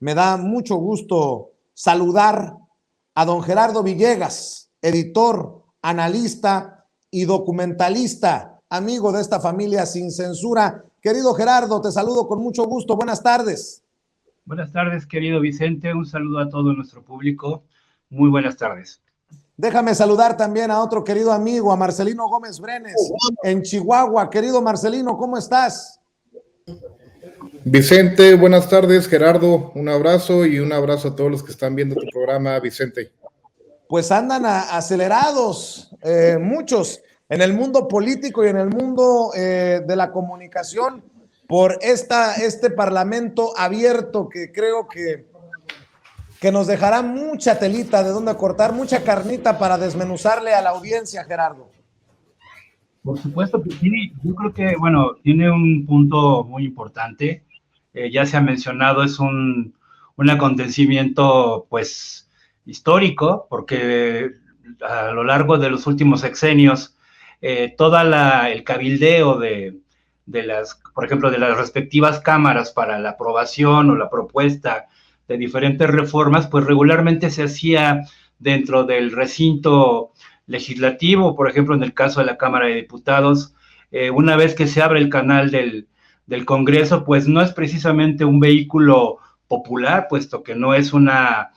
Me da mucho gusto saludar a don Gerardo Villegas, editor, analista y documentalista, amigo de esta familia Sin Censura. Querido Gerardo, te saludo con mucho gusto. Buenas tardes. Buenas tardes, querido Vicente. Un saludo a todo nuestro público. Muy buenas tardes. Déjame saludar también a otro querido amigo, a Marcelino Gómez Brenes, en Chihuahua. Querido Marcelino, ¿cómo estás? Vicente, buenas tardes. Gerardo, un abrazo y un abrazo a todos los que están viendo tu programa, Vicente. Pues andan acelerados, muchos, en el mundo político y en el mundo de la comunicación por este parlamento abierto que creo que nos dejará mucha telita de donde cortar, mucha carnita para desmenuzarle a la audiencia, Gerardo. Por supuesto que sí, yo creo que, bueno, tiene un punto muy importante, ya se ha mencionado, es un acontecimiento, pues, histórico, porque a lo largo de los últimos sexenios, todo el cabildeo de las, por ejemplo, de las respectivas cámaras para la aprobación o la propuesta de diferentes reformas, pues regularmente se hacía dentro del recinto legislativo, por ejemplo, en el caso de la Cámara de Diputados, una vez que se abre el canal del Congreso, pues no es precisamente un vehículo popular, puesto que no es una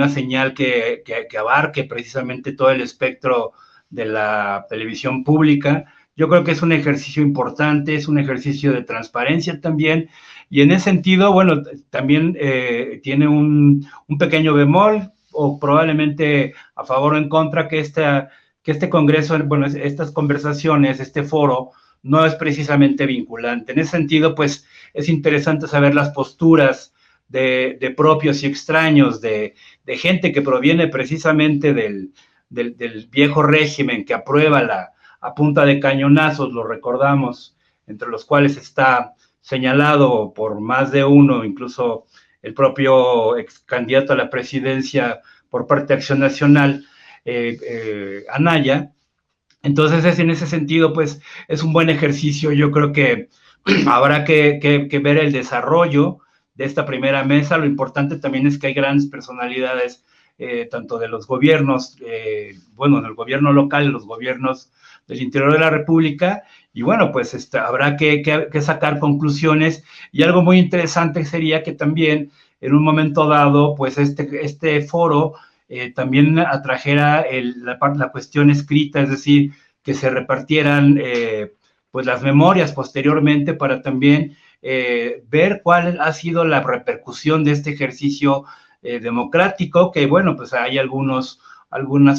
señal que abarque precisamente todo el espectro de la televisión pública. Yo creo que es un ejercicio importante, es un ejercicio de transparencia también, y en ese sentido, bueno, también tiene un pequeño bemol, o probablemente a favor o en contra, que este congreso, bueno, estas conversaciones, este foro, no es precisamente vinculante. En ese sentido, pues, es interesante saber las posturas de propios y extraños, de gente que proviene precisamente del viejo régimen, que aprueba a punta de cañonazos, lo recordamos, entre los cuales está señalado por más de uno, incluso el propio ex candidato a la presidencia por parte de Acción Nacional, Anaya. Entonces, en ese sentido, pues, es un buen ejercicio. Yo creo que habrá que ver el desarrollo de esta primera mesa. Lo importante también es que hay grandes personalidades, tanto de los gobiernos, bueno, del gobierno local, los gobiernos del interior de la República, y bueno, pues habrá que sacar conclusiones, y algo muy interesante sería que también en un momento dado, pues este foro también atrajera la cuestión escrita, es decir, que se repartieran pues las memorias posteriormente para también ver cuál ha sido la repercusión de este ejercicio democrático, que bueno, pues hay algunas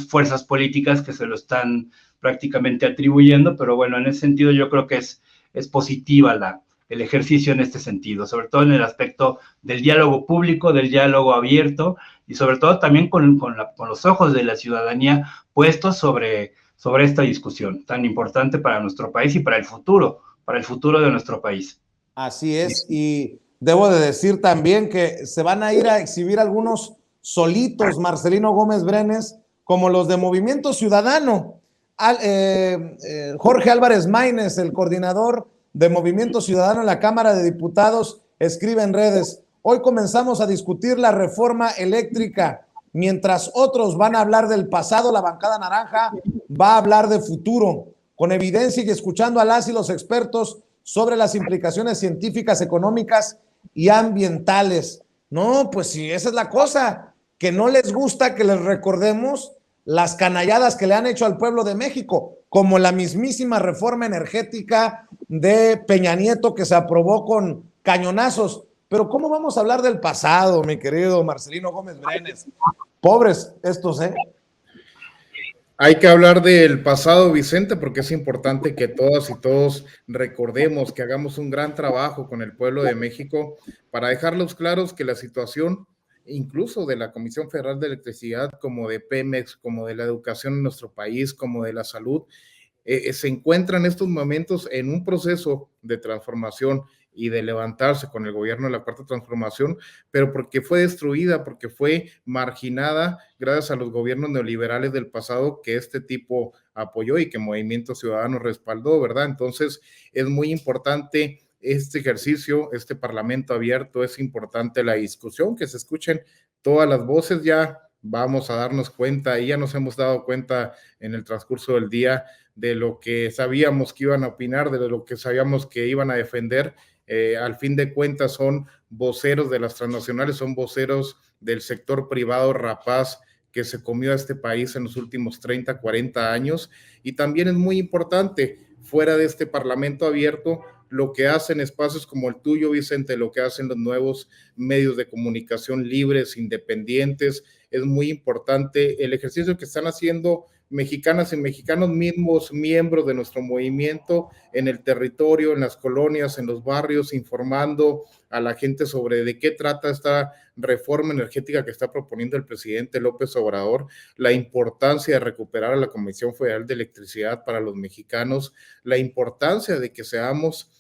fuerzas políticas que se lo están prácticamente atribuyendo, pero bueno, en ese sentido yo creo que es positiva el ejercicio en este sentido, sobre todo en el aspecto del diálogo público, del diálogo abierto, y sobre todo también con los ojos de la ciudadanía puestos sobre esta discusión tan importante para nuestro país y para el futuro de nuestro país. Así es, y debo de decir también que se van a ir a exhibir algunos solitos, Marcelino Gómez Brenes, como los de Movimiento Ciudadano. Jorge Álvarez Maínez, el coordinador de Movimiento Ciudadano en la Cámara de Diputados, escribe en redes: hoy comenzamos a discutir la reforma eléctrica. Mientras otros van a hablar del pasado, la bancada naranja va a hablar de futuro, con evidencia y escuchando a las y los expertos sobre las implicaciones científicas, económicas y ambientales. No, pues sí, esa es la cosa, que no les gusta que les recordemos las canalladas que le han hecho al pueblo de México, como la mismísima reforma energética de Peña Nieto que se aprobó con cañonazos. Pero ¿cómo vamos a hablar del pasado, mi querido Marcelino Gómez Brenes? Pobres estos, ¿eh? Hay que hablar del pasado, Vicente, porque es importante que todas y todos recordemos, que hagamos un gran trabajo con el pueblo de México para dejarlos claros que la situación, incluso de la Comisión Federal de Electricidad, como de Pemex, como de la educación en nuestro país, como de la salud, se encuentra en estos momentos en un proceso de transformación y de levantarse con el gobierno de la Cuarta Transformación, pero porque fue destruida, porque fue marginada gracias a los gobiernos neoliberales del pasado que este tipo apoyó y que Movimiento Ciudadano respaldó, ¿verdad? Entonces es muy importante este ejercicio, este parlamento abierto, es importante la discusión, que se escuchen todas las voces. Ya vamos a darnos cuenta, y ya nos hemos dado cuenta en el transcurso del día de lo que sabíamos que iban a opinar, de lo que sabíamos que iban a defender. Al fin de cuentas son voceros de las transnacionales, son voceros del sector privado rapaz que se comió a este país en los últimos 30, 40 años, y también es muy importante, fuera de este parlamento abierto, lo que hacen espacios como el tuyo, Vicente, lo que hacen los nuevos medios de comunicación libres, independientes. Es muy importante el ejercicio que están haciendo mexicanas y mexicanos mismos, miembros de nuestro movimiento, en el territorio, en las colonias, en los barrios, informando a la gente sobre de qué trata esta reforma energética que está proponiendo el presidente López Obrador, la importancia de recuperar a la Comisión Federal de Electricidad para los mexicanos, la importancia de que seamos,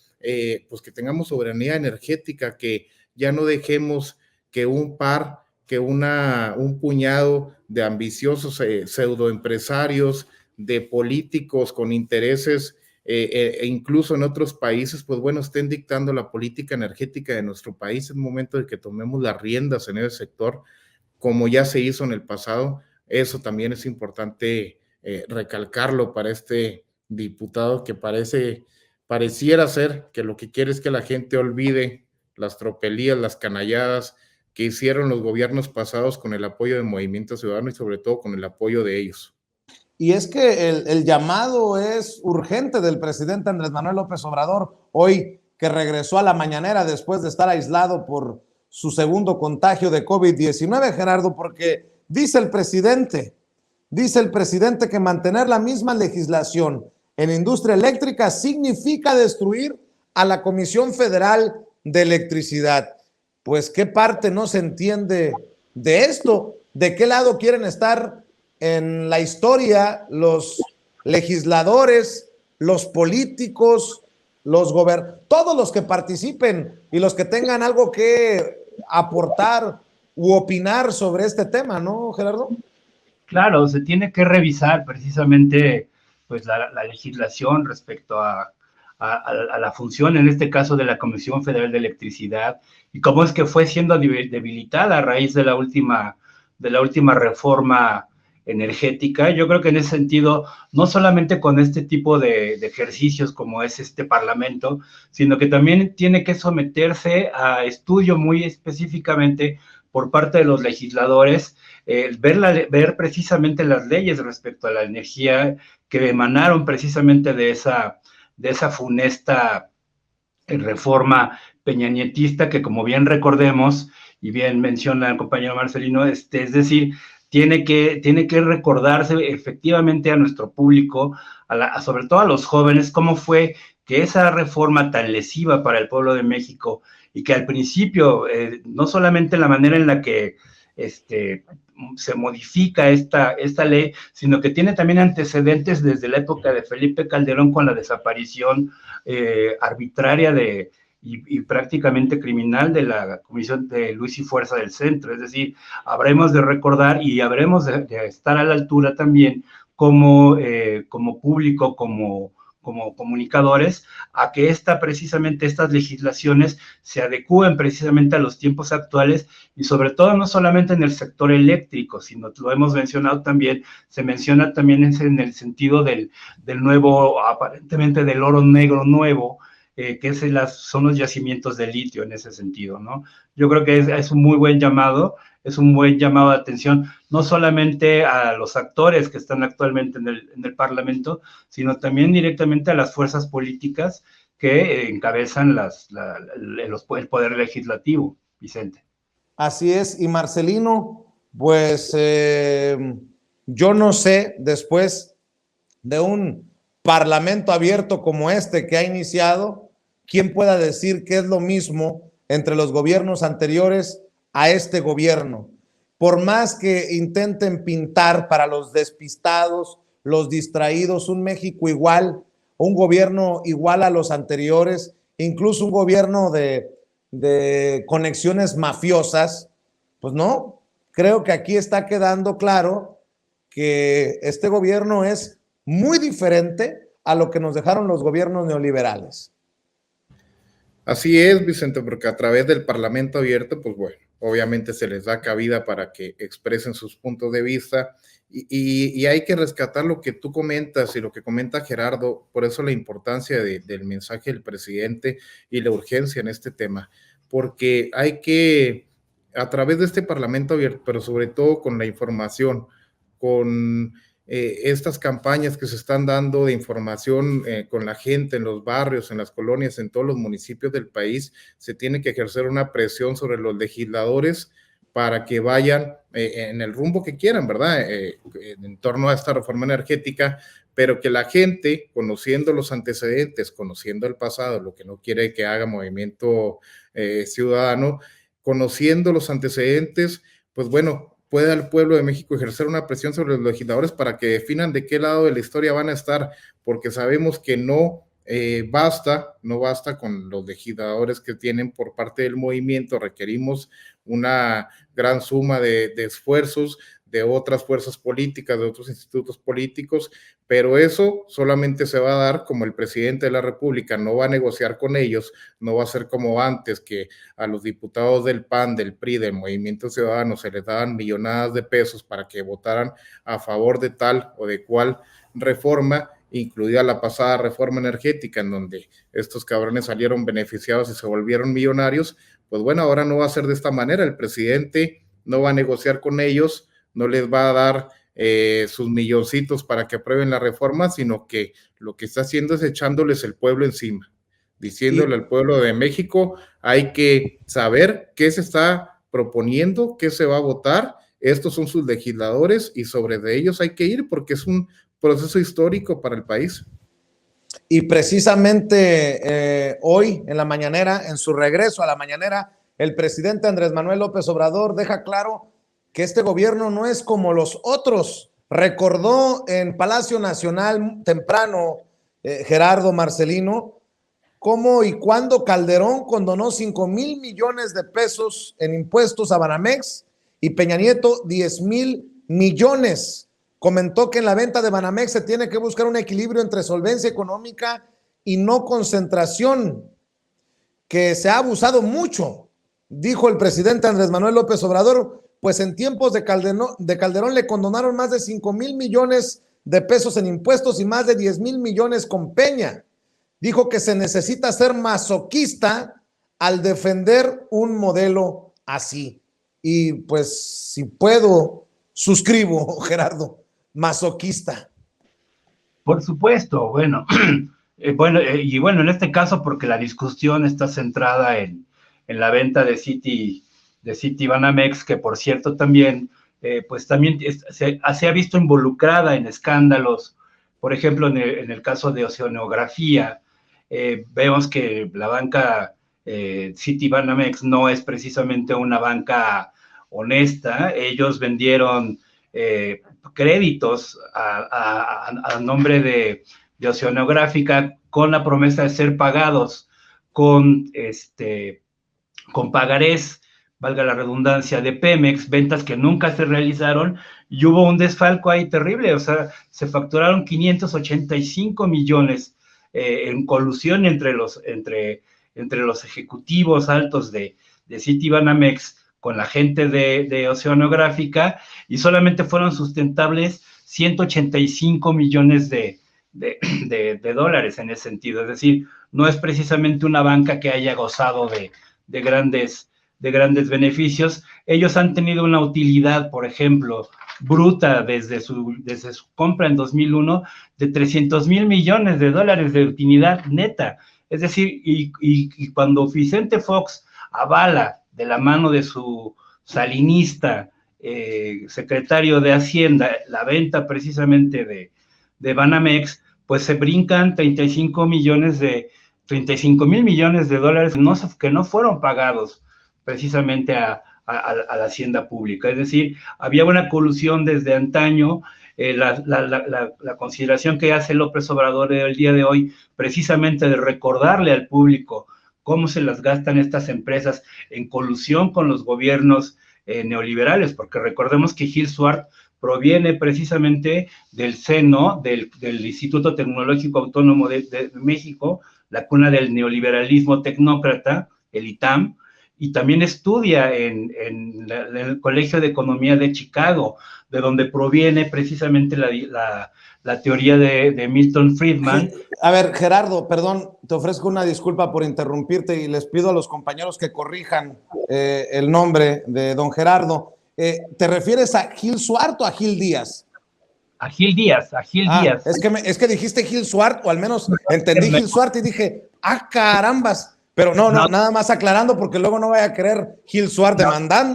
pues que tengamos soberanía energética, que ya no dejemos que un puñado de ambiciosos pseudoempresarios, de políticos con intereses, incluso en otros países, pues bueno, estén dictando la política energética de nuestro país. Es momento de que tomemos las riendas en ese sector, como ya se hizo en el pasado. Eso también es importante recalcarlo para este diputado que pareciera ser que lo que quiere es que la gente olvide las tropelías, las canalladas que hicieron los gobiernos pasados con el apoyo del Movimiento Ciudadano y sobre todo con el apoyo de ellos. Y es que el llamado es urgente del presidente Andrés Manuel López Obrador, hoy que regresó a la mañanera después de estar aislado por su segundo contagio de COVID-19, Gerardo, porque dice el presidente que mantener la misma legislación en industria eléctrica significa destruir a la Comisión Federal de Electricidad. Pues, ¿qué parte no se entiende de esto? ¿De qué lado quieren estar en la historia los legisladores, los políticos, todos los que participen y los que tengan algo que aportar u opinar sobre este tema, ¿no, Gerardo? Claro, se tiene que revisar precisamente pues la legislación respecto a la función, en este caso, de la Comisión Federal de Electricidad, y cómo es que fue siendo debilitada a raíz de la última reforma energética. Yo creo que en ese sentido, no solamente con este tipo de ejercicios como es este Parlamento, sino que también tiene que someterse a estudio muy específicamente por parte de los legisladores, ver precisamente las leyes respecto a la energía que emanaron precisamente de esa funesta reforma peñanietista, que, como bien recordemos y bien menciona el compañero Marcelino, es decir, tiene que recordarse efectivamente a nuestro público, sobre todo a los jóvenes, cómo fue que esa reforma tan lesiva para el pueblo de México, y que al principio, no solamente la manera en la que se modifica esta ley, sino que tiene también antecedentes desde la época de Felipe Calderón, con la desaparición arbitraria y prácticamente criminal de la Comisión de Luz y Fuerza del Centro. Es decir, habremos de recordar y habremos de estar a la altura también como público, como comunicadores, a que precisamente estas legislaciones se adecúen precisamente a los tiempos actuales, y sobre todo no solamente en el sector eléctrico, sino, lo hemos mencionado también, se menciona también en el sentido del nuevo, aparentemente del oro negro nuevo, que son los yacimientos de litio en ese sentido, ¿no? Yo creo que es un muy buen llamado, es un buen llamado de atención, no solamente a los actores que están actualmente en el Parlamento, sino también directamente a las fuerzas políticas que encabezan el poder legislativo, Vicente. Así es, y Marcelino, pues yo no sé, después de un parlamento abierto como este que ha iniciado, quién pueda decir que es lo mismo entre los gobiernos anteriores a este gobierno. Por más que intenten pintar para los despistados, los distraídos, un México igual, un gobierno igual a los anteriores, incluso un gobierno de conexiones mafiosas, pues no, creo que aquí está quedando claro que este gobierno es muy diferente a lo que nos dejaron los gobiernos neoliberales. Así es, Vicente, porque a través del Parlamento abierto, pues bueno, obviamente se les da cabida para que expresen sus puntos de vista y hay que rescatar lo que tú comentas y lo que comenta Gerardo, por eso la importancia del mensaje del presidente y la urgencia en este tema, porque hay que, a través de este Parlamento abierto, pero sobre todo con la información, con estas campañas que se están dando de información con la gente en los barrios, en las colonias, en todos los municipios del país, se tiene que ejercer una presión sobre los legisladores para que vayan en el rumbo que quieran, ¿verdad? En torno a esta reforma energética, pero que la gente, conociendo los antecedentes, conociendo el pasado, lo que no quiere que haga Movimiento Ciudadano, conociendo los antecedentes, pues bueno, pueda el pueblo de México ejercer una presión sobre los legisladores para que definan de qué lado de la historia van a estar, porque sabemos que no basta con los legisladores que tienen por parte del movimiento, requerimos una gran suma de esfuerzos de otras fuerzas políticas, de otros institutos políticos, pero eso solamente se va a dar como el presidente de la República no va a negociar con ellos, no va a ser como antes que a los diputados del PAN, del PRI, del Movimiento Ciudadano se les daban millonadas de pesos para que votaran a favor de tal o de cual reforma, incluida la pasada reforma energética, en donde estos cabrones salieron beneficiados y se volvieron millonarios. Pues bueno, ahora no va a ser de esta manera, el presidente no va a negociar con ellos, no les va a dar sus milloncitos para que aprueben la reforma, sino que lo que está haciendo es echándoles el pueblo encima, diciéndole al pueblo de México, hay que saber qué se está proponiendo, qué se va a votar, estos son sus legisladores y sobre de ellos hay que ir porque es un proceso histórico para el país. Y precisamente hoy en la mañanera, en su regreso a la mañanera, el presidente Andrés Manuel López Obrador deja claro que este gobierno no es como los otros. Recordó en Palacio Nacional temprano, Gerardo Marcelino, cómo y cuándo Calderón condonó 5,000 millones de pesos en impuestos a Banamex y Peña Nieto 10,000 millones. Comentó que en la venta de Banamex se tiene que buscar un equilibrio entre solvencia económica y no concentración, que se ha abusado mucho, dijo el presidente Andrés Manuel López Obrador, pues en tiempos de Calderón le condonaron más de 5,000 millones de pesos en impuestos y más de 10,000 millones con Peña. Dijo que se necesita ser masoquista al defender un modelo así. Y pues si puedo, suscribo, Gerardo, masoquista. Por supuesto, bueno, en este caso porque la discusión está centrada en la venta de City Banamex, que por cierto también, se ha visto involucrada en escándalos, por ejemplo, en el caso de Oceanografía, vemos que la banca City Banamex no es precisamente una banca honesta, ellos vendieron créditos a nombre de Oceanográfica con la promesa de ser pagados con pagarés, valga la redundancia, de Pemex, ventas que nunca se realizaron y hubo un desfalco ahí terrible, o sea, se facturaron 585 millones en colusión entre los ejecutivos altos de City Banamex con la gente de Oceanográfica y solamente fueron sustentables 185 millones de dólares en ese sentido, es decir, no es precisamente una banca que haya gozado de grandes beneficios. Ellos han tenido una utilidad, por ejemplo, bruta desde su compra en 2001 de 300,000 millones de dólares de utilidad neta. Es decir, y cuando Vicente Fox avala de la mano de su salinista secretario de Hacienda la venta precisamente de Banamex, pues se brincan 35,000 millones de dólares que no fueron pagados precisamente a la hacienda pública. Es decir, había una colusión desde antaño. La consideración que hace López Obrador el día de hoy, precisamente de recordarle al público cómo se las gastan estas empresas en colusión con los gobiernos neoliberales, porque recordemos que Gil Swart proviene precisamente del seno del Instituto Tecnológico Autónomo de México, la cuna del neoliberalismo tecnócrata, el ITAM, y también estudia en el Colegio de Economía de Chicago, de donde proviene precisamente la teoría de Milton Friedman. A ver, Gerardo, perdón, te ofrezco una disculpa por interrumpirte y les pido a los compañeros que corrijan el nombre de don Gerardo. ¿Te refieres a Gil Suart o a Gil Díaz? A Gil Díaz, a Gil Díaz. Es que dijiste Gil Suart, o al menos entendí Gil Suart y dije, carambas. Pero no, nada más aclarando, porque luego no vaya a querer Gil Suart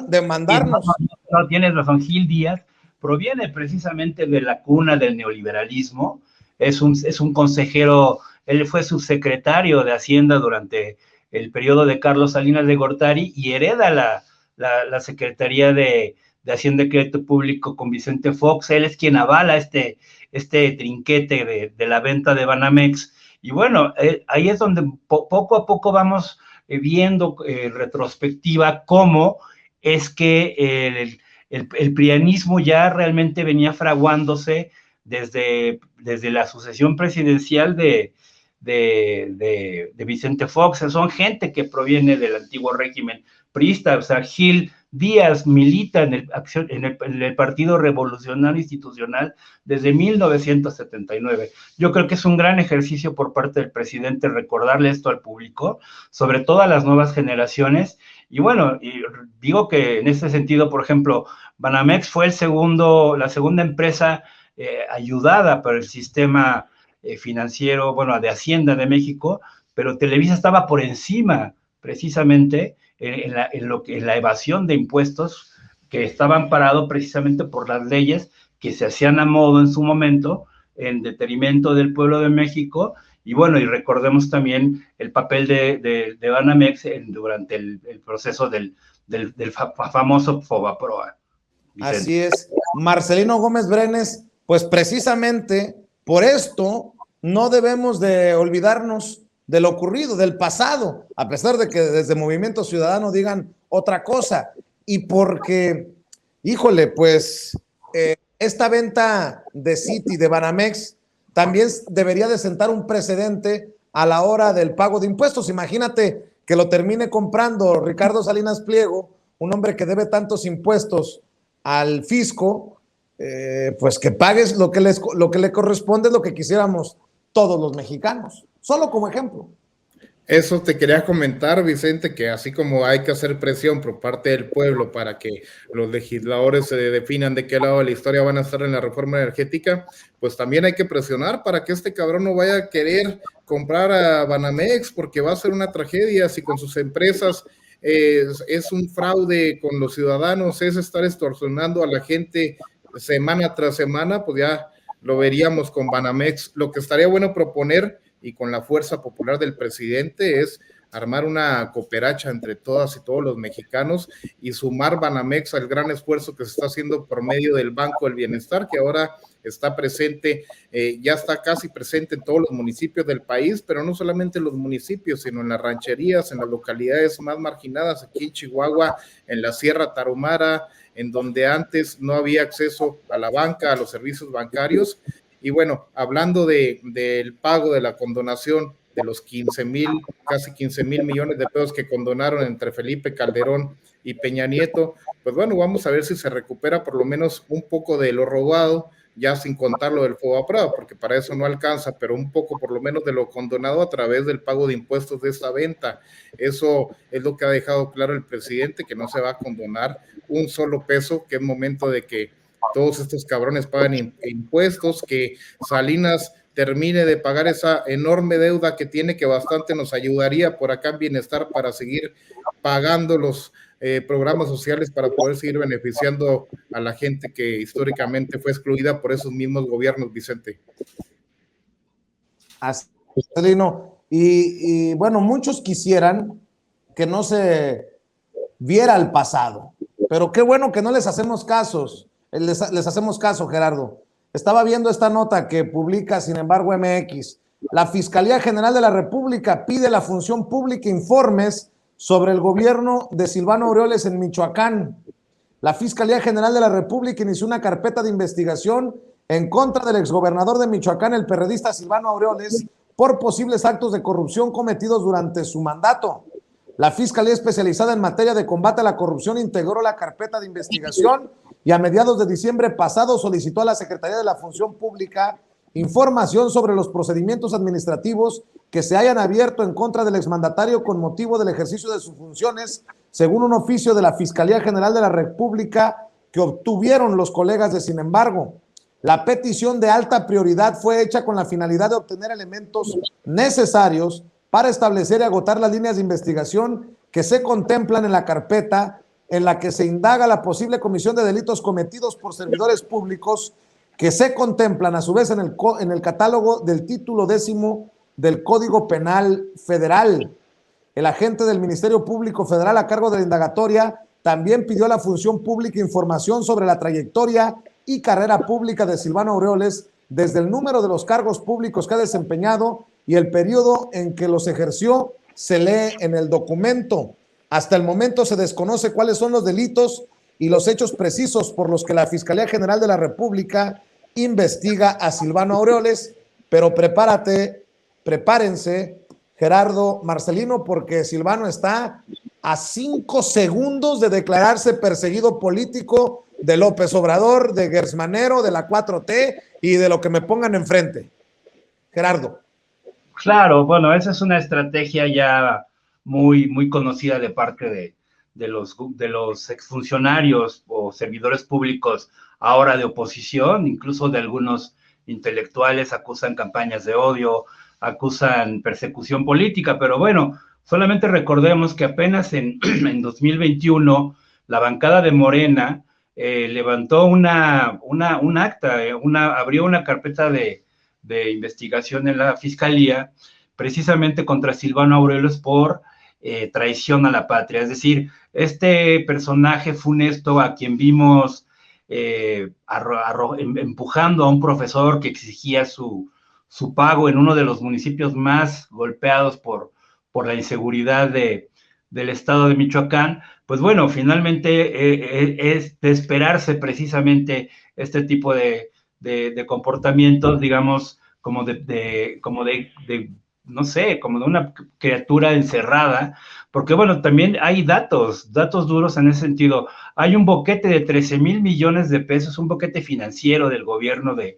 demandarnos. No, tienes razón, Gil Díaz proviene precisamente de la cuna del neoliberalismo, es un consejero, él fue subsecretario de Hacienda durante el periodo de Carlos Salinas de Gortari y hereda la Secretaría de Hacienda y Crédito Público con Vicente Fox. Él es quien avala este trinquete de la venta de Banamex. Y bueno, ahí es donde poco a poco vamos viendo retrospectiva cómo es que el prianismo ya realmente venía fraguándose desde la sucesión presidencial de Vicente Fox. Son gente que proviene del antiguo régimen priista. O sea, Gil Díaz milita en el Partido Revolucionario Institucional desde 1979. Yo creo que es un gran ejercicio por parte del presidente recordarle esto al público, sobre todo a las nuevas generaciones. Y bueno, digo que en ese sentido, por ejemplo, Banamex fue la segunda empresa ayudada por el sistema financiero, bueno, de Hacienda de México, pero Televisa estaba por encima, precisamente, en la evasión de impuestos, que estaba amparado precisamente por las leyes que se hacían a modo en su momento, en detrimento del pueblo de México. Y bueno, y recordemos también el papel de Banamex durante el proceso del famoso Fobaproa. Vicente. Así es. Marcelino Gómez Brenes, pues precisamente por esto no debemos de olvidarnos de lo ocurrido, del pasado, a pesar de que desde Movimiento Ciudadano digan otra cosa, y porque, híjole, pues esta venta de Citi, de Banamex, también debería de sentar un precedente a la hora del pago de impuestos. Imagínate que lo termine comprando Ricardo Salinas Pliego, un hombre que debe tantos impuestos al fisco, pues que pagues lo que le corresponde, es lo que quisiéramos todos los mexicanos. Solo como ejemplo. Eso te quería comentar, Vicente, que así como hay que hacer presión por parte del pueblo para que los legisladores se definan de qué lado de la historia van a estar en la reforma energética, pues también hay que presionar para que este cabrón no vaya a querer comprar a Banamex, porque va a ser una tragedia si con sus empresas es un fraude con los ciudadanos, es estar extorsionando a la gente semana tras semana, pues ya lo veríamos con Banamex. Lo que estaría bueno proponer, y con la fuerza popular del presidente, es armar una cooperacha entre todas y todos los mexicanos y sumar Banamex al gran esfuerzo que se está haciendo por medio del Banco del Bienestar, que ahora está presente, ya está casi presente en todos los municipios del país, pero no solamente en los municipios, sino en las rancherías, en las localidades más marginadas, aquí en Chihuahua, en la Sierra Tarahumara, en donde antes no había acceso a la banca, a los servicios bancarios. Y bueno, hablando del pago de la condonación de los casi 15 mil millones de pesos que condonaron entre Felipe Calderón y Peña Nieto, pues bueno, vamos a ver si se recupera por lo menos un poco de lo robado, ya sin contar lo del Fobaproa, porque para eso no alcanza, pero un poco por lo menos de lo condonado a través del pago de impuestos de esta venta. Eso es lo que ha dejado claro el presidente, que no se va a condonar un solo peso, que es momento de que todos estos cabrones pagan impuestos, que Salinas termine de pagar esa enorme deuda que tiene, que bastante nos ayudaría por acá en Bienestar para seguir pagando los programas sociales, para poder seguir beneficiando a la gente que históricamente fue excluida por esos mismos gobiernos, Vicente. Así, y bueno, muchos quisieran que no se viera el pasado, pero qué bueno que no les hacemos casos. Les hacemos caso, Gerardo. Estaba viendo esta nota que publica, sin embargo, MX. La Fiscalía General de la República pide a la Función Pública informes sobre el gobierno de Silvano Aureoles en Michoacán. La Fiscalía General de la República inició una carpeta de investigación en contra del exgobernador de Michoacán, el perredista Silvano Aureoles, por posibles actos de corrupción cometidos durante su mandato. La Fiscalía Especializada en Materia de Combate a la Corrupción integró la carpeta de investigación y a mediados de diciembre pasado solicitó a la Secretaría de la Función Pública información sobre los procedimientos administrativos que se hayan abierto en contra del exmandatario con motivo del ejercicio de sus funciones, según un oficio de la Fiscalía General de la República que obtuvieron los colegas de Sin embargo. La petición de alta prioridad fue hecha con la finalidad de obtener elementos necesarios para establecer y agotar las líneas de investigación que se contemplan en la carpeta en la que se indaga la posible comisión de delitos cometidos por servidores públicos que se contemplan a su vez en el catálogo del título 10º del Código Penal Federal. El agente del Ministerio Público Federal a cargo de la indagatoria también pidió a la Función Pública información sobre la trayectoria y carrera pública de Silvano Aureoles, desde el número de los cargos públicos que ha desempeñado y el periodo en que los ejerció, se lee en el documento. Hasta el momento se desconoce cuáles son los delitos y los hechos precisos por los que la Fiscalía General de la República investiga a Silvano Aureoles, pero prepárense, Gerardo, Marcelino, porque Silvano está a 5 segundos de declararse perseguido político de López Obrador, de Gertz Manero, de la 4T y de lo que me pongan enfrente. Gerardo. Claro, bueno, esa es una estrategia ya muy conocida de parte de los exfuncionarios o servidores públicos ahora de oposición, incluso de algunos intelectuales acusan campañas de odio, acusan persecución política, pero bueno, solamente recordemos que apenas en 2021 la bancada de Morena levantó un acta, abrió una carpeta de investigación en la Fiscalía precisamente contra Silvano Aureoles por traición a la patria. Es decir, este personaje funesto a quien vimos empujando a un profesor que exigía su pago en uno de los municipios más golpeados por la inseguridad del estado de Michoacán, pues bueno, finalmente es de esperarse precisamente este tipo de comportamientos, digamos, como no sé, como de una criatura encerrada, porque bueno, también hay datos duros en ese sentido. Hay un boquete de 13,000 millones de pesos, un boquete financiero del gobierno de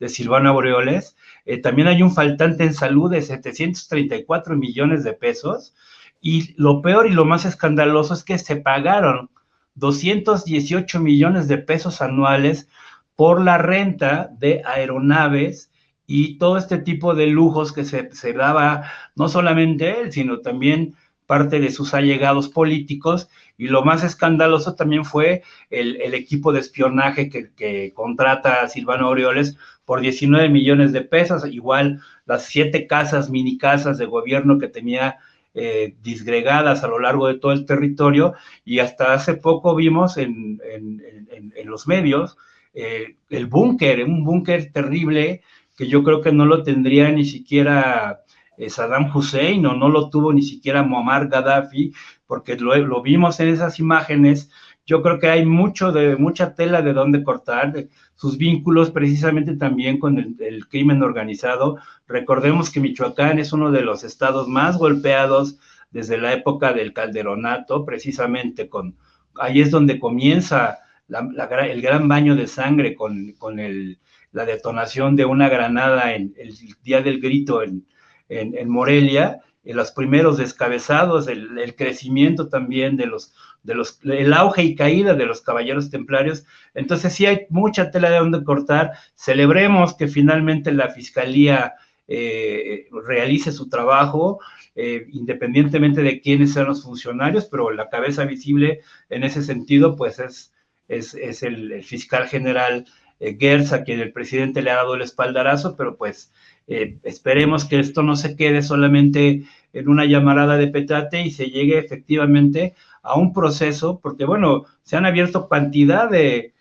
Silvano Aureoles. También hay un faltante en salud de 734 millones de pesos. Y lo peor y lo más escandaloso es que se pagaron 218 millones de pesos anuales por la renta de aeronaves y todo este tipo de lujos que se daba no solamente él, sino también parte de sus allegados políticos. Y lo más escandaloso también fue el equipo de espionaje que contrata a Silvano Aureoles por 19 millones de pesos, igual las 7 mini casas de gobierno que tenía disgregadas a lo largo de todo el territorio, y hasta hace poco vimos en los medios el búnker, un búnker terrible que yo creo que no lo tendría ni siquiera Saddam Hussein, o no lo tuvo ni siquiera Muammar Gaddafi, porque lo vimos en esas imágenes. Yo creo que hay mucha tela de dónde cortar, sus vínculos precisamente también con el crimen organizado. Recordemos que Michoacán es uno de los estados más golpeados desde la época del Calderonato, precisamente ahí es donde comienza el gran baño de sangre con la detonación de una granada el día del grito en Morelia, los primeros descabezados, el crecimiento también el auge y caída de los caballeros templarios. Entonces sí hay mucha tela de donde cortar. Celebremos que finalmente la Fiscalía realice su trabajo, independientemente de quiénes sean los funcionarios, pero la cabeza visible en ese sentido pues es el fiscal general Gertz, a quien el presidente le ha dado el espaldarazo, pero pues esperemos que esto no se quede solamente en una llamarada de petate y se llegue efectivamente a un proceso, porque bueno, se han abierto cantidad de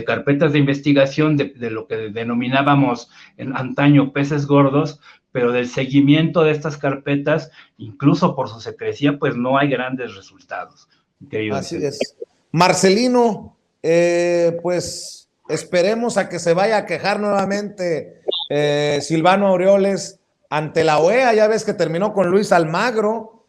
carpetas de investigación de lo que denominábamos en antaño peces gordos, pero del seguimiento de estas carpetas, incluso por su secrecía, pues no hay grandes resultados. Así es. Marcelino, pues esperemos a que se vaya a quejar nuevamente Silvano Aureoles ante la OEA, ya ves que terminó con Luis Almagro,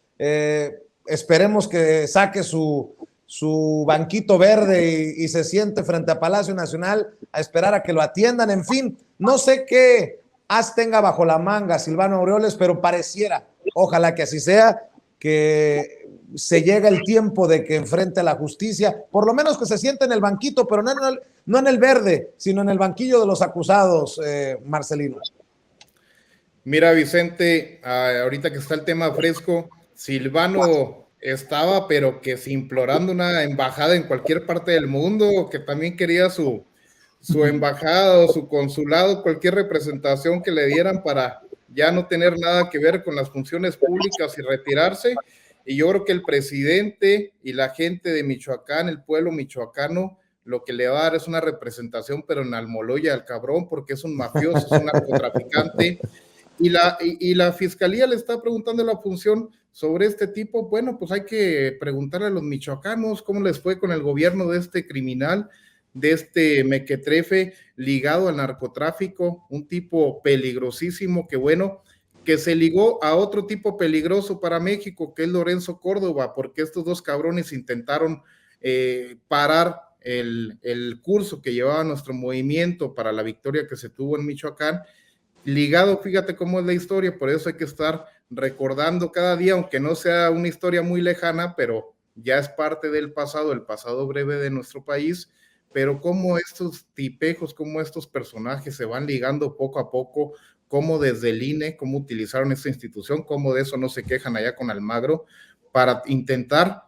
esperemos que saque su banquito verde y se siente frente a Palacio Nacional a esperar a que lo atiendan. En fin, no sé qué as tenga bajo la manga Silvano Aureoles, pero pareciera, ojalá que así sea, que se llega el tiempo de que enfrente a la justicia, por lo menos que se siente en el banquito, pero no en el verde, sino en el banquillo de los acusados, Marcelino. Mira, Vicente, ahorita que está el tema fresco, Silvano estaba, pero que si implorando una embajada en cualquier parte del mundo, que también quería su embajada o su consulado, cualquier representación que le dieran para ya no tener nada que ver con las funciones públicas y retirarse. Y yo creo que el presidente y la gente de Michoacán, el pueblo michoacano, lo que le va a dar es una representación, pero en Almoloya al cabrón, porque es un mafioso, es un narcotraficante. Y la fiscalía le está preguntando la función sobre este tipo. Bueno, pues hay que preguntarle a los michoacanos cómo les fue con el gobierno de este criminal, de este mequetrefe ligado al narcotráfico, un tipo peligrosísimo que se ligó a otro tipo peligroso para México, que es Lorenzo Córdoba, porque estos dos cabrones intentaron parar el curso que llevaba nuestro movimiento para la victoria que se tuvo en Michoacán, ligado, fíjate cómo es la historia, por eso hay que estar recordando cada día, aunque no sea una historia muy lejana, pero ya es parte del pasado, el pasado breve de nuestro país, pero cómo estos tipejos, cómo estos personajes se van ligando poco a poco, cómo desde el INE, cómo utilizaron esta institución, cómo de eso no se quejan allá con Almagro, para intentar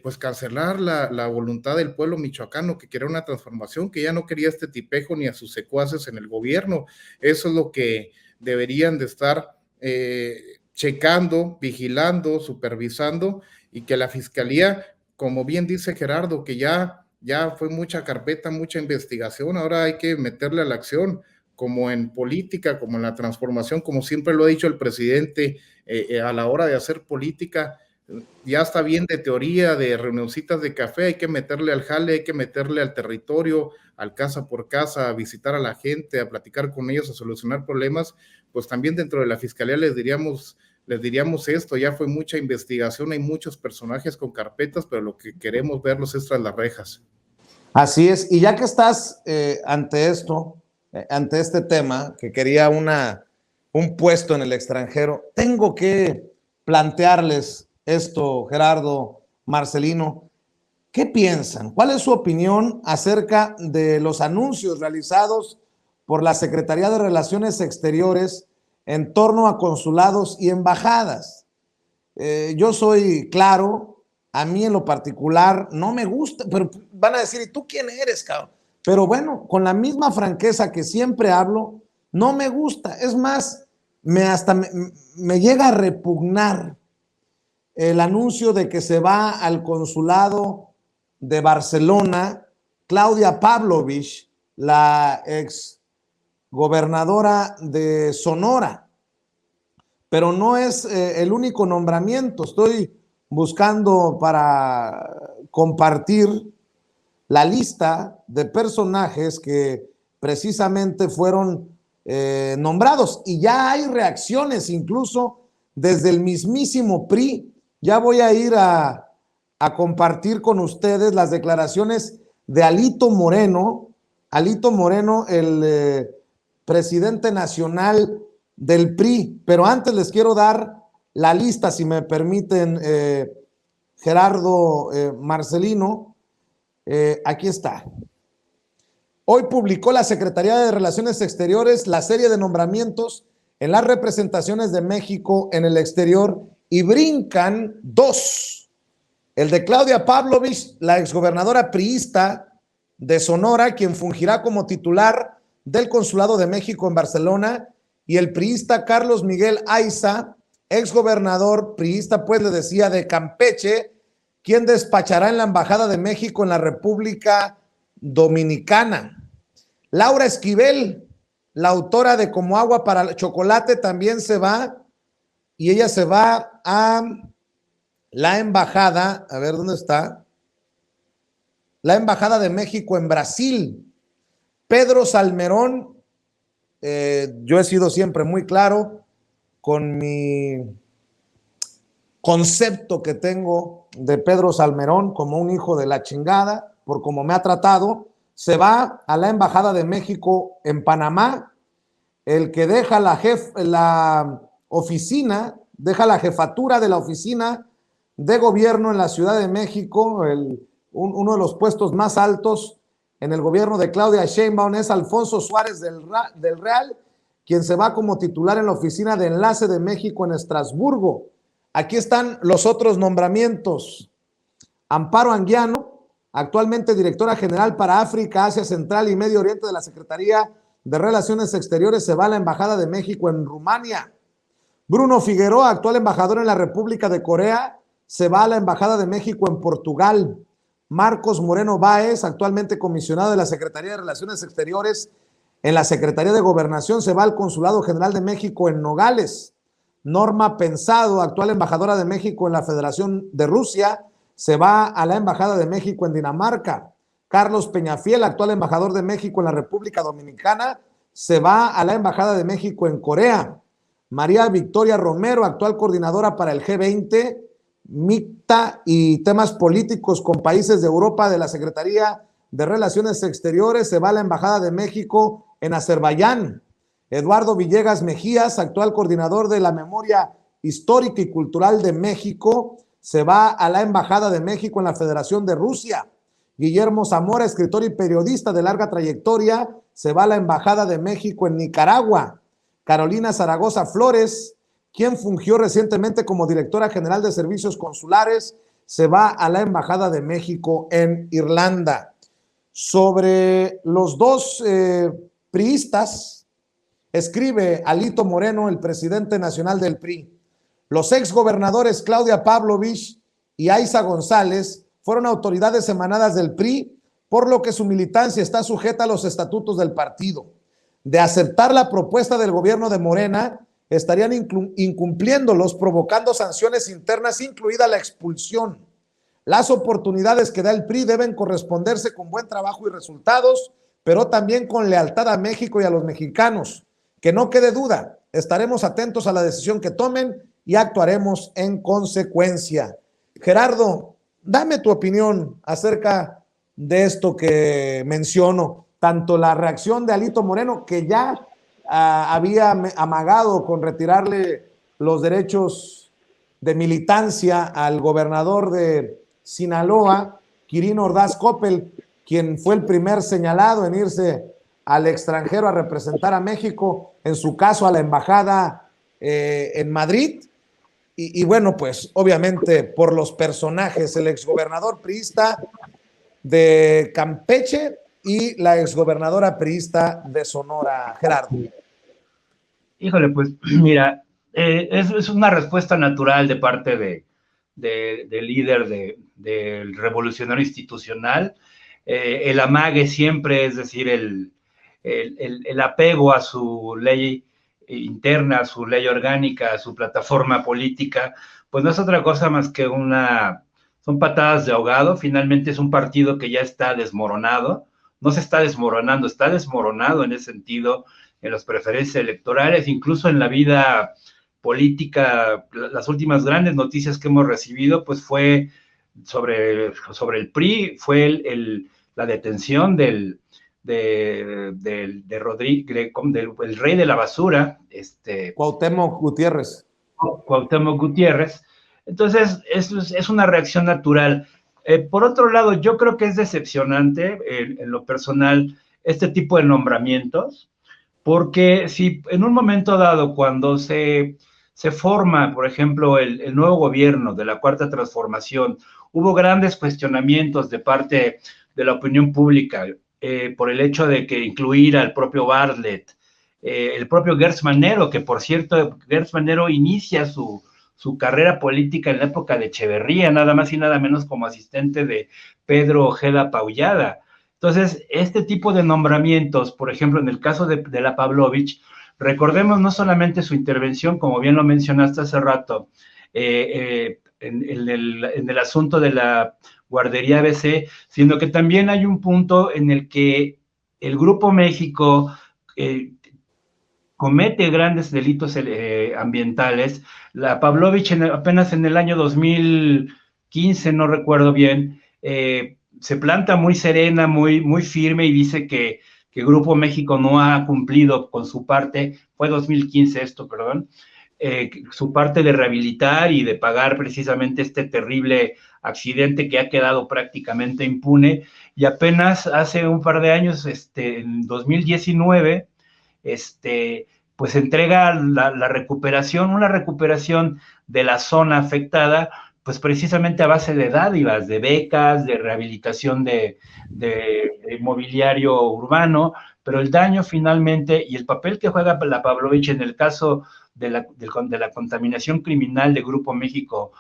pues cancelar la voluntad del pueblo michoacano que quería una transformación, que ya no quería este tipejo ni a sus secuaces en el gobierno. Eso es lo que deberían de estar checando, vigilando, supervisando, y que la fiscalía, como bien dice Gerardo, que ya fue mucha carpeta, mucha investigación, ahora hay que meterle a la acción, como en política, como en la transformación, como siempre lo ha dicho el presidente, a la hora de hacer política, ya está bien de teoría, de reunioncitas de café, hay que meterle al jale, hay que meterle al territorio, al casa por casa, a visitar a la gente, a platicar con ellos, a solucionar problemas. Pues también dentro de la fiscalía les diríamos esto, ya fue mucha investigación, hay muchos personajes con carpetas, pero lo que queremos verlos es tras las rejas. Así es, y ya que estás ante esto, ante este tema, que quería un puesto en el extranjero, tengo que plantearles esto, Gerardo, Marcelino. ¿Qué piensan? ¿Cuál es su opinión acerca de los anuncios realizados por la Secretaría de Relaciones Exteriores en torno a consulados y embajadas? Yo soy claro, a mí en lo particular no me gusta, pero van a decir, ¿y tú quién eres, cabrón? Pero bueno, con la misma franqueza que siempre hablo, no me gusta. Es más, me llega a repugnar el anuncio de que se va al consulado de Barcelona Claudia Pavlovich, la ex gobernadora de Sonora. Pero no es el único nombramiento. Estoy buscando para compartir la lista de personajes que precisamente fueron nombrados, y ya hay reacciones incluso desde el mismísimo PRI. Ya voy a ir a compartir con ustedes las declaraciones de Alito Moreno, el presidente nacional del PRI, pero antes les quiero dar la lista, si me permiten, Gerardo, Marcelino. Aquí está. Hoy publicó la Secretaría de Relaciones Exteriores la serie de nombramientos en las representaciones de México en el exterior, y brincan dos. El de Claudia Pavlovich, la exgobernadora priista de Sonora, quien fungirá como titular del Consulado de México en Barcelona, y el priista Carlos Miguel Aiza, exgobernador priista, pues le decía, de Campeche, quien despachará en la Embajada de México en la República Dominicana. Laura Esquivel, la autora de Como agua para el chocolate, también se va, y ella se va a la embajada, a ver dónde está, la Embajada de México en Brasil. Pedro Salmerón yo he sido siempre muy claro con mi concepto que tengo de Pedro Salmerón como un hijo de la chingada, por cómo me ha tratado. Se va a la Embajada de México en Panamá, el que deja la oficina, deja la jefatura de la oficina de gobierno en la Ciudad de México, uno de los puestos más altos en el gobierno de Claudia Sheinbaum, es Alfonso Suárez del Real, quien se va como titular en la oficina de enlace de México en Estrasburgo. Aquí están los otros nombramientos. Amparo Anguiano, actualmente directora general para África, Asia Central y Medio Oriente de la Secretaría de Relaciones Exteriores, se va a la Embajada de México en Rumania. Bruno Figueroa, actual embajador en la República de Corea, se va a la Embajada de México en Portugal. Marcos Moreno Báez, actualmente comisionado de la Secretaría de Relaciones Exteriores en la Secretaría de Gobernación, se va al Consulado General de México en Nogales. Norma Pensado, actual embajadora de México en la Federación de Rusia, se va a la Embajada de México en Dinamarca. Carlos Peñafiel, actual embajador de México en la República Dominicana, se va a la Embajada de México en Corea. María Victoria Romero, actual coordinadora para el G20, MICTA y temas políticos con países de Europa de la Secretaría de Relaciones Exteriores, se va a la Embajada de México en Azerbaiyán. Eduardo Villegas Mejías, actual coordinador de la Memoria Histórica y Cultural de México, se va a la Embajada de México en la Federación de Rusia. Guillermo Zamora, escritor y periodista de larga trayectoria, se va a la Embajada de México en Nicaragua. Carolina Zaragoza Flores, quien fungió recientemente como directora general de servicios consulares, se va a la Embajada de México en Irlanda. Sobre los dos priistas, escribe Alito Moreno, el presidente nacional del PRI. Los exgobernadores Claudia Pavlovich y Aiza González fueron autoridades emanadas del PRI, por lo que su militancia está sujeta a los estatutos del partido. De aceptar la propuesta del gobierno de Morena, estarían incumpliéndolos, provocando sanciones internas, incluida la expulsión. Las oportunidades que da el PRI deben corresponderse con buen trabajo y resultados, pero también con lealtad a México y a los mexicanos. Que no quede duda, estaremos atentos a la decisión que tomen y actuaremos en consecuencia. Gerardo, dame tu opinión acerca de esto que menciono, tanto la reacción de Alito Moreno, que ya había amagado con retirarle los derechos de militancia al gobernador de Sinaloa, Quirino Ordaz Coppel, quien fue el primer señalado en irse al extranjero a representar a México, en su caso a la embajada en Madrid. Y bueno, pues obviamente por los personajes, el exgobernador priista de Campeche y la exgobernadora priista de Sonora. Gerardo. Híjole, pues mira, es una respuesta natural de parte del líder del revolucionario institucional. El amague siempre, es decir, el apego a su ley interna, a su ley orgánica, a su plataforma política, pues no es otra cosa más que son patadas de ahogado. Finalmente es un partido que ya está desmoronado, no se está desmoronando, está desmoronado en ese sentido, en las preferencias electorales, incluso en la vida política. Las últimas grandes noticias que hemos recibido, pues fue sobre el PRI, fue la detención del rey de la basura, Cuauhtémoc Gutiérrez. Cuauhtémoc Gutiérrez. Entonces, es una reacción natural. Por otro lado, yo creo que es decepcionante, en lo personal, este tipo de nombramientos, porque si en un momento dado, cuando se forma, por ejemplo, el nuevo gobierno de la Cuarta Transformación, hubo grandes cuestionamientos de parte de la opinión pública por el hecho de que incluir al propio Bartlett, el propio Gertz Manero, que por cierto, Gertz Manero inicia su carrera política en la época de Echeverría, nada más y nada menos como asistente de Pedro Ojeda Paullada. Entonces, este tipo de nombramientos, por ejemplo, en el caso de la Pavlovich, recordemos no solamente su intervención, como bien lo mencionaste hace rato, en el asunto de la guardería ABC, sino que también hay un punto en el que el Grupo México comete grandes delitos ambientales. La Pavlovich apenas en el año 2015, no recuerdo bien, se planta muy serena, muy firme y dice que Grupo México no ha cumplido con su parte, fue 2015 esto, perdón, su parte de rehabilitar y de pagar precisamente este terrible accidente que ha quedado prácticamente impune, y apenas hace un par de años, en 2019, pues entrega la recuperación, una recuperación de la zona afectada, pues precisamente a base de dádivas, de becas, de rehabilitación de mobiliario urbano, pero el daño finalmente y el papel que juega la Pavlovich en el caso de la contaminación criminal de Grupo México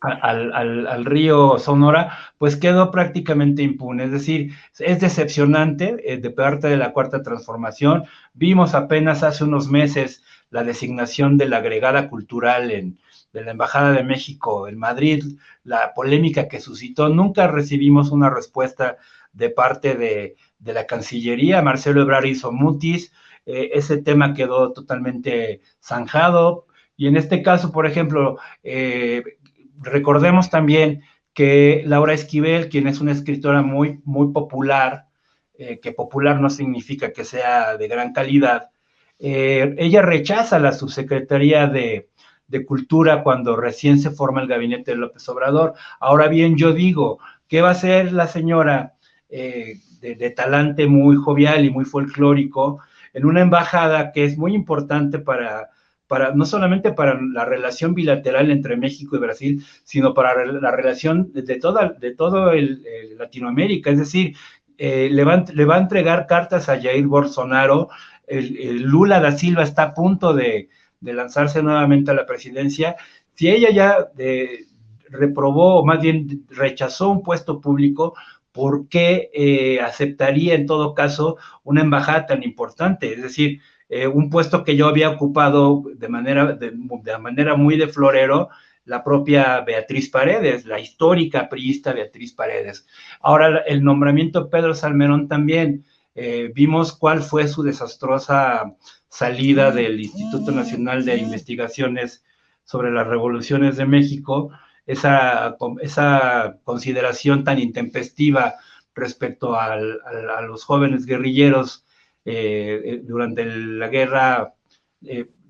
al río Sonora, pues quedó prácticamente impune. Es decir, es decepcionante de parte de la Cuarta Transformación. Vimos apenas hace unos meses la designación de la agregada cultural de la Embajada de México en Madrid, la polémica que suscitó. Nunca recibimos una respuesta de parte de la Cancillería. Marcelo Ebrard hizo mutis, ese tema quedó totalmente zanjado. Y en este caso, por ejemplo, recordemos también que Laura Esquivel, quien es una escritora muy popular, que popular no significa que sea de gran calidad, ella rechaza la subsecretaría de Cultura cuando recién se forma el gabinete de López Obrador. Ahora bien, yo digo, ¿qué va a hacer la señora de talante muy jovial y muy folclórico en una embajada que es muy importante para no solamente para la relación bilateral entre México y Brasil, sino para la relación de todo el Latinoamérica? Es decir, le va a entregar cartas a Jair Bolsonaro, el Lula da Silva está a punto de lanzarse nuevamente a la presidencia. Si ella ya reprobó, o más bien rechazó un puesto público, ¿por qué aceptaría en todo caso una embajada tan importante? Es decir, un puesto que yo había ocupado de manera muy de florero, la propia Beatriz Paredes, la histórica priista Beatriz Paredes. Ahora, el nombramiento de Pedro Salmerón también, vimos cuál fue su desastrosa salida del Instituto Nacional de Investigaciones sobre las Revoluciones de México, esa consideración tan intempestiva respecto a los jóvenes guerrilleros durante la guerra,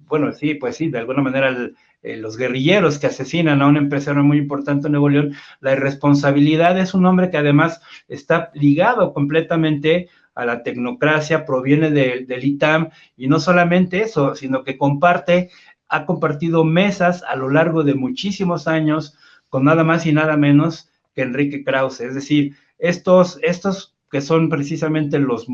bueno, sí, pues sí, de alguna manera los guerrilleros que asesinan a un empresario muy importante en Nuevo León. La irresponsabilidad es un hombre que además está ligado completamente a la tecnocracia, proviene del ITAM, y no solamente eso, sino que ha compartido mesas a lo largo de muchísimos años con nada más y nada menos que Enrique Krause. Es decir, estos que son precisamente los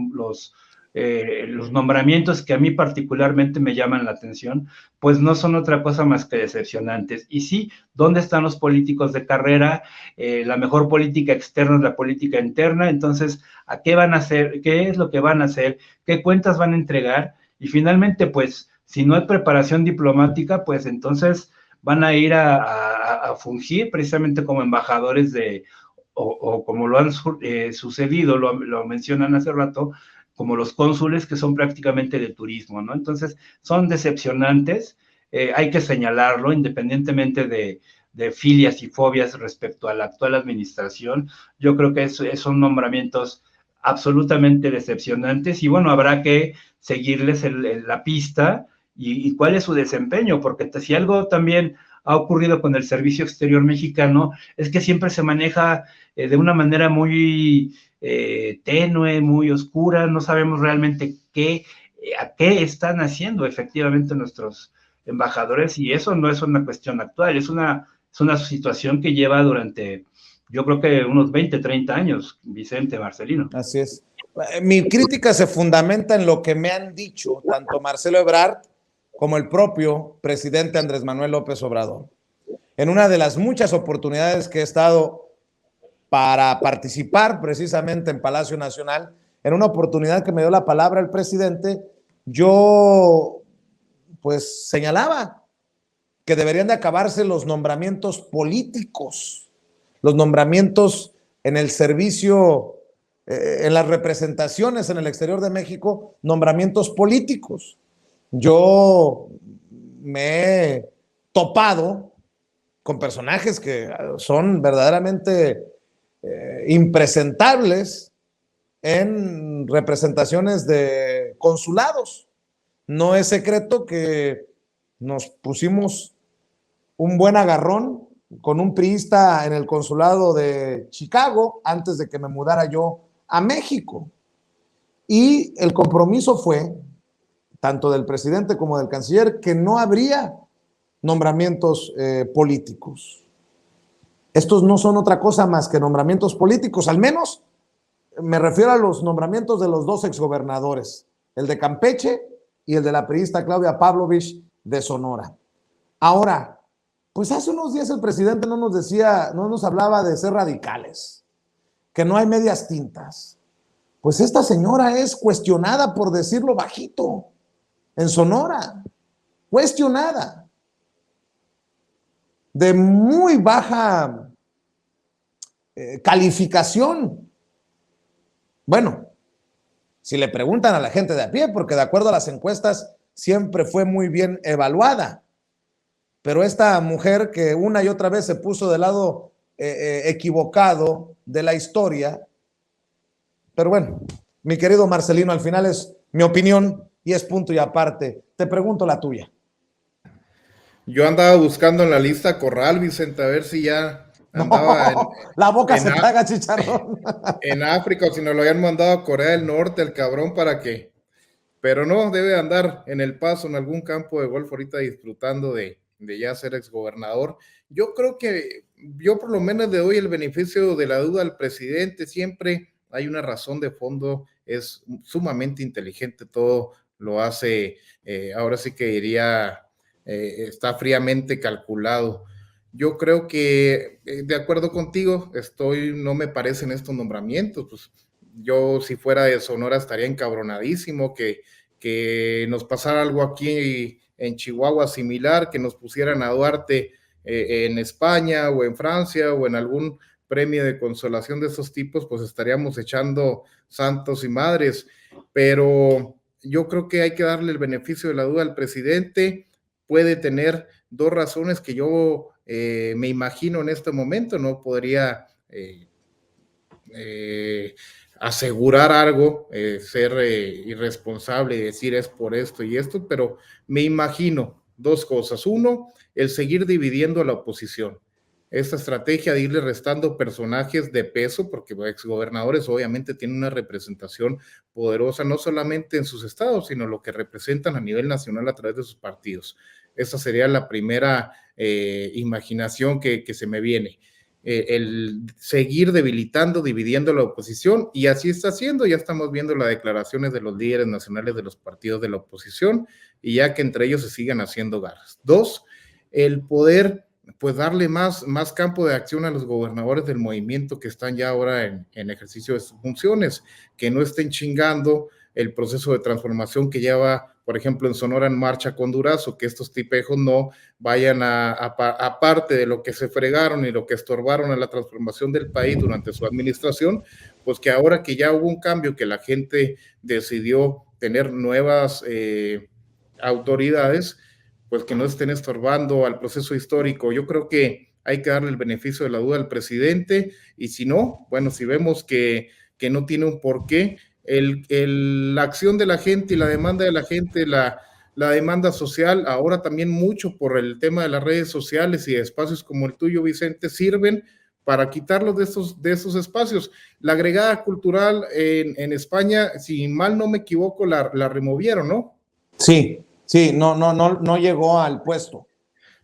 nombramientos que a mí particularmente me llaman la atención, pues no son otra cosa más que decepcionantes. Y sí, ¿dónde están los políticos de carrera? La mejor política externa es la política interna. Entonces, ¿a qué van a hacer? ¿Qué es lo que van a hacer? ¿Qué cuentas van a entregar? Y finalmente, pues, si no hay preparación diplomática, pues entonces van a ir a fungir precisamente como embajadores o como lo han sucedido, lo mencionan hace rato, como los cónsules, que son prácticamente de turismo, ¿no? Entonces, son decepcionantes, hay que señalarlo, independientemente de filias y fobias respecto a la actual administración. Yo creo que son nombramientos absolutamente decepcionantes, y bueno, habrá que seguirles la pista y cuál es su desempeño, porque si algo también ha ocurrido con el Servicio Exterior Mexicano es que siempre se maneja de una manera muy tenue, muy oscura. No sabemos realmente a qué están haciendo efectivamente nuestros embajadores, y eso no es una cuestión actual, es una situación que lleva durante, yo creo que unos 20, 30 años, Vicente, Marcelino. Así es. Mi crítica se fundamenta en lo que me han dicho tanto Marcelo Ebrard como el propio presidente Andrés Manuel López Obrador. En una de las muchas oportunidades que he estado para participar precisamente en Palacio Nacional, en una oportunidad que me dio la palabra el presidente, yo pues señalaba que deberían de acabarse los nombramientos políticos, los nombramientos en el servicio en las representaciones en el exterior de México, nombramientos políticos. Yo me he topado con personajes que son verdaderamente impresentables en representaciones de consulados. No es secreto que nos pusimos un buen agarrón con un priista en el consulado de Chicago antes de que me mudara yo a México. Y el compromiso fue, tanto del presidente como del canciller, que no habría nombramientos políticos. Estos no son otra cosa más que nombramientos políticos, al menos me refiero a los nombramientos de los dos exgobernadores, el de Campeche y el de la priista Claudia Pavlovich de Sonora. Ahora, pues hace unos días el presidente no nos hablaba de ser radicales, que no hay medias tintas. Pues esta señora es cuestionada, por decirlo bajito, en Sonora, cuestionada, de muy baja calificación. Bueno, si le preguntan a la gente de a pie, porque de acuerdo a las encuestas siempre fue muy bien evaluada, pero esta mujer que una y otra vez se puso del lado equivocado de la historia. Pero bueno, mi querido Marcelino, al final es mi opinión y es punto y aparte. Te pregunto la tuya. Yo andaba buscando en la lista Corral, Vicente, a ver si ya andaba la boca se traga chicharrón. En África, o si nos lo habían mandado a Corea del Norte, el cabrón, ¿para qué? Pero no, debe andar en El Paso, en algún campo de golf ahorita disfrutando de ya ser exgobernador. Yo creo que yo por lo menos le doy el beneficio de la duda al presidente. Siempre hay una razón de fondo, es sumamente inteligente, todo lo hace, ahora sí que diría, está fríamente calculado. Yo creo que, de acuerdo contigo, no me parecen estos nombramientos. Pues yo, si fuera de Sonora, estaría encabronadísimo que nos pasara algo aquí en Chihuahua similar, que nos pusieran a Duarte en España o en Francia o en algún premio de consolación de esos tipos, pues estaríamos echando santos y madres. Pero yo creo que hay que darle el beneficio de la duda al presidente. Puede tener dos razones que yo me imagino en este momento. No podría asegurar algo, ser irresponsable y decir es por esto y esto, pero me imagino dos cosas. Uno, el seguir dividiendo a la oposición. Esta estrategia de irle restando personajes de peso, porque exgobernadores obviamente tienen una representación poderosa, no solamente en sus estados, sino lo que representan a nivel nacional a través de sus partidos. Esa sería la primera imaginación que se me viene. El seguir debilitando, dividiendo la oposición, y así está haciendo. Ya estamos viendo las declaraciones de los líderes nacionales de los partidos de la oposición, y ya que entre ellos se sigan haciendo garras. Dos, el poder pues darle más campo de acción a los gobernadores del movimiento que están ya ahora en ejercicio de sus funciones, que no estén chingando el proceso de transformación que lleva, por ejemplo, en Sonora en marcha con Durazo, que estos tipejos no vayan aparte de lo que se fregaron y lo que estorbaron a la transformación del país durante su administración, pues que ahora que ya hubo un cambio, que la gente decidió tener nuevas autoridades, pues que no estén estorbando al proceso histórico. Yo creo que hay que darle el beneficio de la duda al presidente, y si no, bueno, si vemos que no tiene un porqué, la acción de la gente y la demanda de la gente, la demanda social, ahora también mucho por el tema de las redes sociales y espacios como el tuyo, Vicente, sirven para quitarlos de esos espacios. La agregada cultural en España, si mal no me equivoco, la removieron, ¿no? Sí, no llegó al puesto.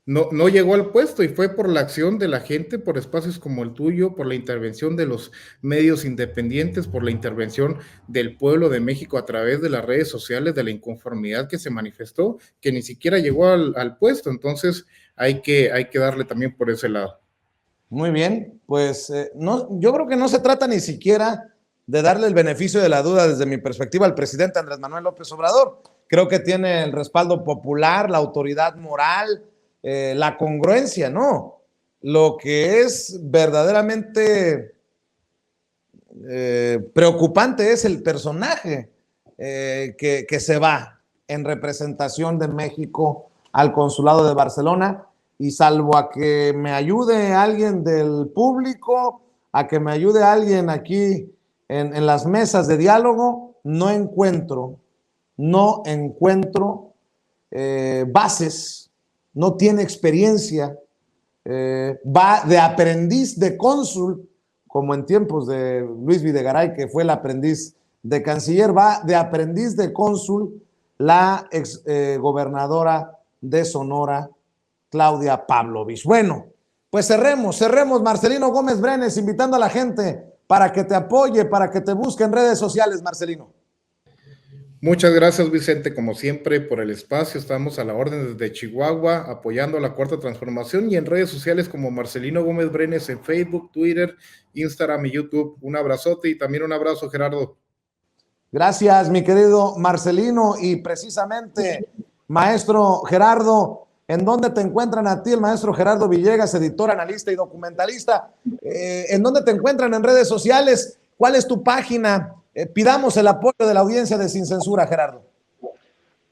No llegó al puesto, y fue por la acción de la gente, por espacios como el tuyo, por la intervención de los medios independientes, por la intervención del pueblo de México a través de las redes sociales, de la inconformidad que se manifestó, que ni siquiera llegó al puesto. Entonces hay que darle también por ese lado. Muy bien, pues yo creo que no se trata ni siquiera de darle el beneficio de la duda desde mi perspectiva al presidente Andrés Manuel López Obrador. Creo que tiene el respaldo popular, la autoridad moral, la congruencia, ¿no? Lo que es verdaderamente preocupante es el personaje que se va en representación de México al consulado de Barcelona, y salvo a que me ayude alguien del público, a que me ayude alguien aquí en las mesas de diálogo, no encuentro bases, no tiene experiencia, va de aprendiz de cónsul, como en tiempos de Luis Videgaray, que fue el aprendiz de canciller, va de aprendiz de cónsul la ex gobernadora de Sonora, Claudia Pavlovich. Bueno, pues cerremos, Marcelino Gómez Brenes, invitando a la gente para que te apoye, para que te busque en redes sociales, Marcelino. Muchas gracias, Vicente, como siempre, por el espacio. Estamos a la orden desde Chihuahua, apoyando la Cuarta Transformación, y en redes sociales como Marcelino Gómez Brenes en Facebook, Twitter, Instagram y YouTube. Un abrazote y también un abrazo, Gerardo. Gracias, mi querido Marcelino, y precisamente, maestro Gerardo, ¿en dónde te encuentran a ti, el maestro Gerardo Villegas, editor, analista y documentalista? ¿En dónde te encuentran en redes sociales? ¿Cuál es tu página? Pidamos el apoyo de la audiencia de Sin Censura, Gerardo.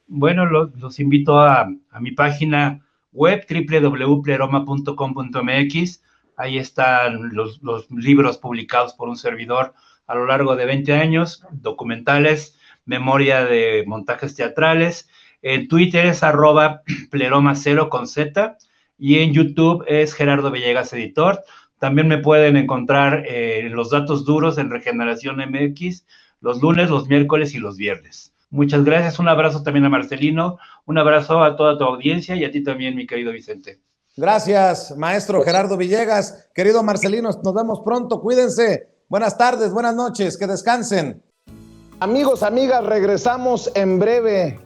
Bueno, los invito a mi página web, www.pleroma.com.mx. Ahí están los libros publicados por un servidor a lo largo de 20 años, documentales, memoria de montajes teatrales. En Twitter es @pleroma0 con Z, y en YouTube es Gerardo Villegas Editor. También me pueden encontrar los datos duros en Regeneración MX los lunes, los miércoles y los viernes. Muchas gracias, un abrazo también a Marcelino, un abrazo a toda tu audiencia y a ti también, mi querido Vicente. Gracias, maestro Gerardo Villegas. Querido Marcelino, nos vemos pronto, cuídense. Buenas tardes, buenas noches, que descansen. Amigos, amigas, regresamos en breve,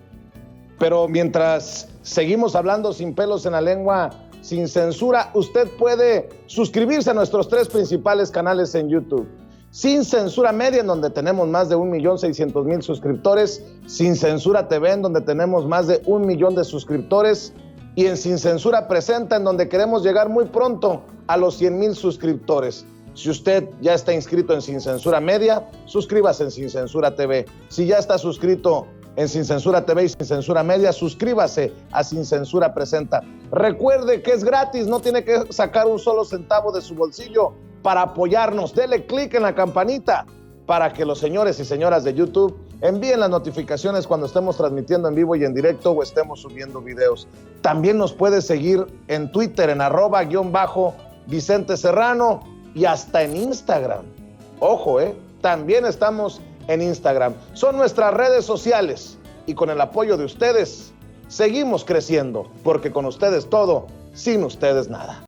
pero mientras seguimos hablando sin pelos en la lengua, sin censura, usted puede suscribirse a nuestros 3 principales canales en YouTube. Sin Censura Media, en donde tenemos más de 1.600.000 suscriptores, Sin Censura TV, en donde tenemos más de 1 millón de suscriptores, y en Sin Censura Presenta, en donde queremos llegar muy pronto a los 100,000 suscriptores. Si usted ya está inscrito en Sin Censura Media, suscríbase en Sin Censura TV. Si ya está suscrito en Sin Censura TV y Sin Censura Media, suscríbase a Sin Censura Presenta. Recuerde que es gratis, no tiene que sacar un solo centavo de su bolsillo para apoyarnos. Dele clic en la campanita para que los señores y señoras de YouTube envíen las notificaciones cuando estemos transmitiendo en vivo y en directo o estemos subiendo videos. También nos puede seguir en Twitter en @Vicente Serrano y hasta en Instagram. Ojo, también estamos en Instagram. Son nuestras redes sociales y con el apoyo de ustedes seguimos creciendo, porque con ustedes todo, sin ustedes nada.